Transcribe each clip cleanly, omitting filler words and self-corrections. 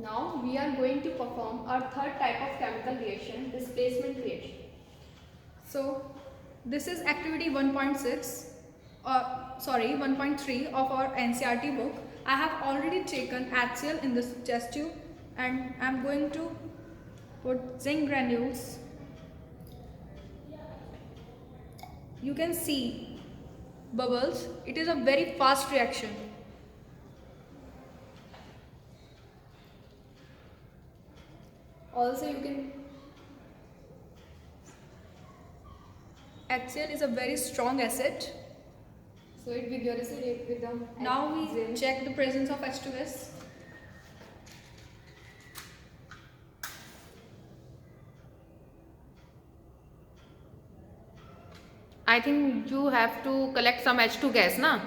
Now we are going to perform our third type of chemical reaction, displacement reaction. So this is activity 1.6 1.3 of our NCERT book. I have already taken HCl in this test tube and I am going to put zinc granules. You can see bubbles. It is a very fast reaction. Also you can HCl is a very strong acid. so it vigorously react with the Now we zinc. check the presence of H2S. I think you have to collect some H2 gas, na?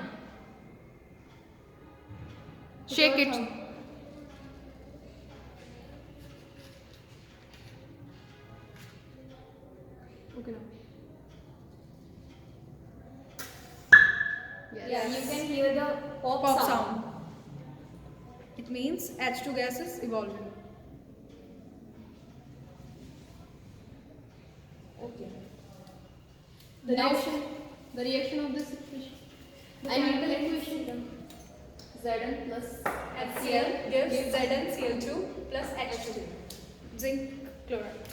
Shake it. Okay. Yes. Yeah, you can hear the pop sound. It means H2 gas is evolving. Okay. The reaction of this equation. The chemical equation Zn plus HCl gives ZnCl2 plus H2, zinc chloride.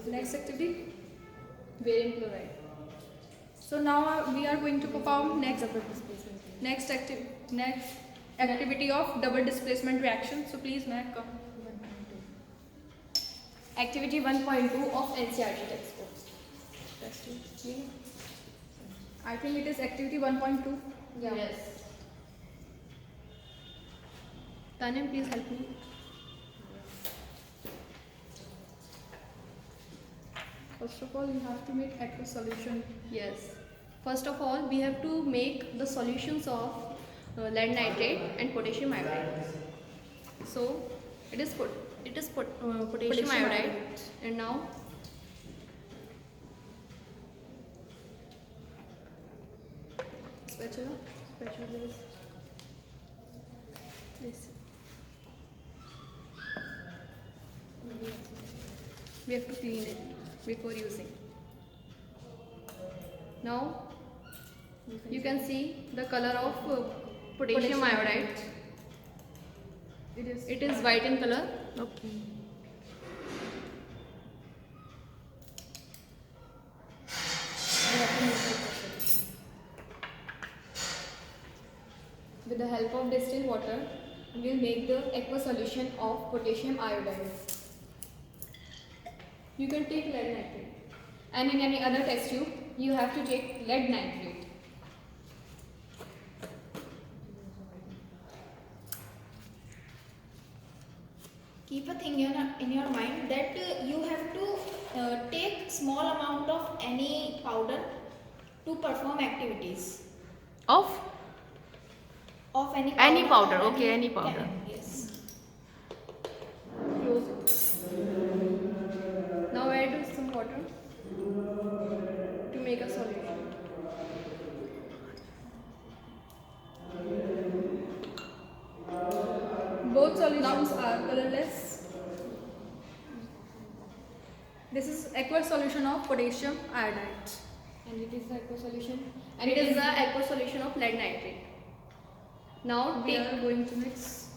Next activity. barium chloride. So now we are going to perform next activity of double displacement reaction. So please, Mac, come. Activity 1.2 of NCERT textbook. I think it is activity 1.2. Yeah. Yes. Tanya, please help me. First of all, you have to make aqueous solution. Yes. First of all, we have to make the solutions of lead nitrate and potassium iodide. So it is potassium iodide, and now Spatula is this. We have to clean it before using. now you can see the color of potassium iodide. It is white in color. Okay. With the help of distilled water, we will make the aqueous solution of potassium iodide. You can take lead nitrate, and in any other test tube, you have to take lead nitrate. Keep a thing in your mind that you have to take small amount of any powder to perform activities Of of any powder, okay, any powder. Yes. Close it. Now add some water to make a solution. Both solutions are colorless. This is aqueous solution of potassium iodide. And it is the aqueous solution. And it is the aqueous solution of lead nitrate. Now We are going to mix.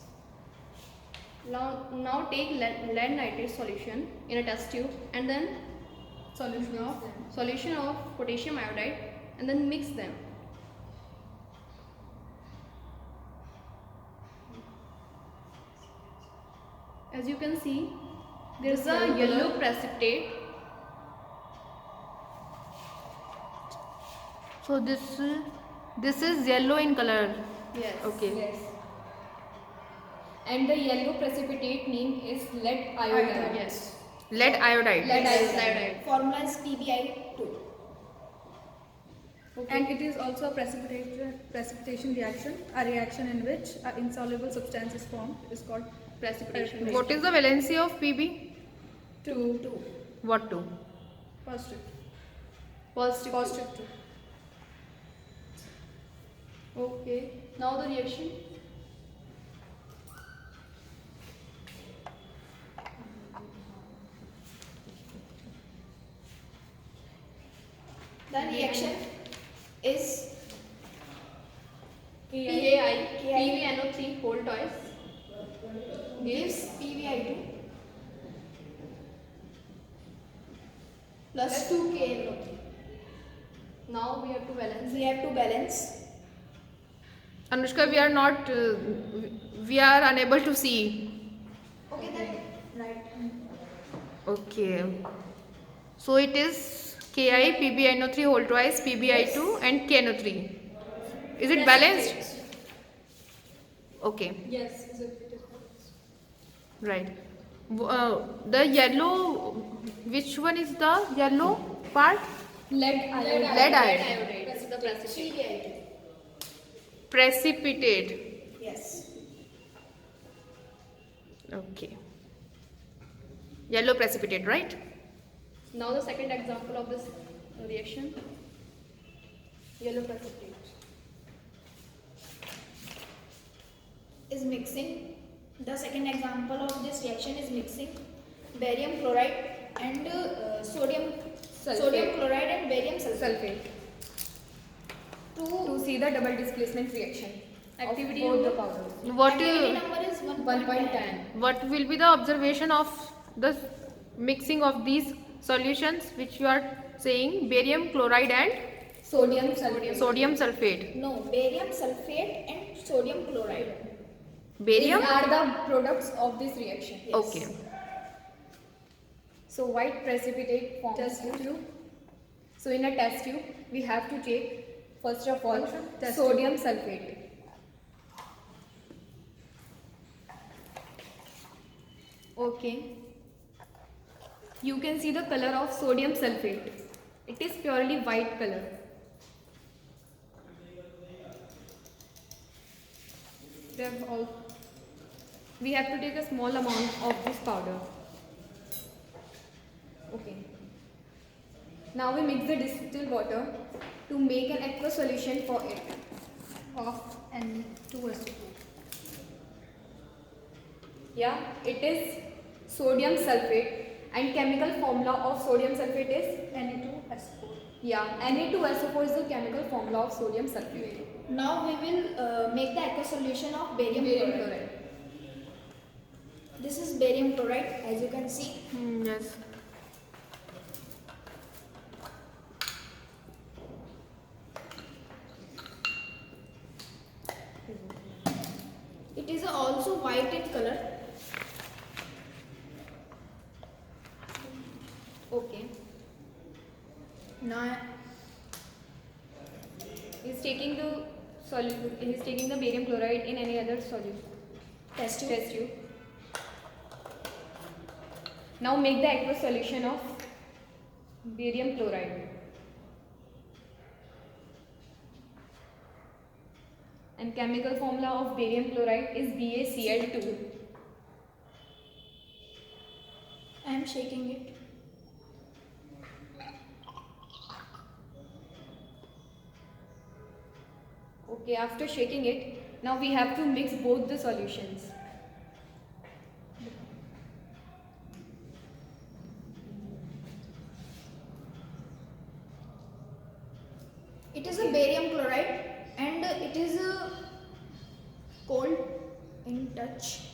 now take lead nitrate solution in a test tube, and then Solution of potassium iodide, and then mix them. As you can see, there is a yellow precipitate. So this is yellow in color. Yes. Okay. Yes. And the yellow precipitate name is lead iodide. Yes. Lead iodide. Lead iodide. Formula is PbI2. Okay. And it is also a precipitation reaction, a reaction in which an insoluble substance is formed. Is called Precipitation. What is the valency of Pb? 2. What 2? Positive. Positive. 2. Okay. Now the reaction. The reaction is KI PbNO3 whole twice gives PbI2 plus 2 KNO3. Now we have to balance. We have to balance. Anushka, we are not, we are unable to see. Okay, then right. Okay. So it is Ki PbNO3 whole twice, PbI2 and KNO3. Is it balanced? Okay. Yes. Right. The yellow, which one is the yellow part? Lead iodide. Lead iodide. Iodide. This is the precipitate. PbI2. Precipitate. Yes. Okay. Yellow precipitate, right? Now the second example of this reaction. Yellow precipitate. Is mixing. The second example of this reaction is mixing barium chloride and sodium chloride and barium sulfate. To see the double displacement reaction. Activity of both the number- powders. What Activity number is 1.10. what will be the observation of the mixing of these solutions which you are saying? Barium chloride and Sodium sulfate. sodium sulfate. No, barium sulfate and sodium chloride. Barium? These are the products of this reaction. Yes. Okay. So white precipitate forms test tube. So in a test tube, we have to take first of all sodium sulfate. Okay. You can see the color of sodium sulfate. It is purely white color. We have to take a small amount of this powder. Okay. Now we mix the distilled water to make an aqueous solution for it of N2SO4. Yeah, it is sodium sulfate and chemical formula of sodium sulfate is Na2SO4. Yeah, Na2SO4 is the chemical formula of sodium sulfate. Now we will make the aqueous solution of barium chloride. This is barium chloride, as you can see. Yes. It is also white in color. Okay. Now he's taking the he's taking the barium chloride in any other solution. Test tube. Test tube. Now make the aqueous solution of barium chloride. And chemical formula of barium chloride is BaCl2. I am shaking it. Okay, after shaking it, now we have to mix both the solutions. It is a barium chloride and it is cold in touch.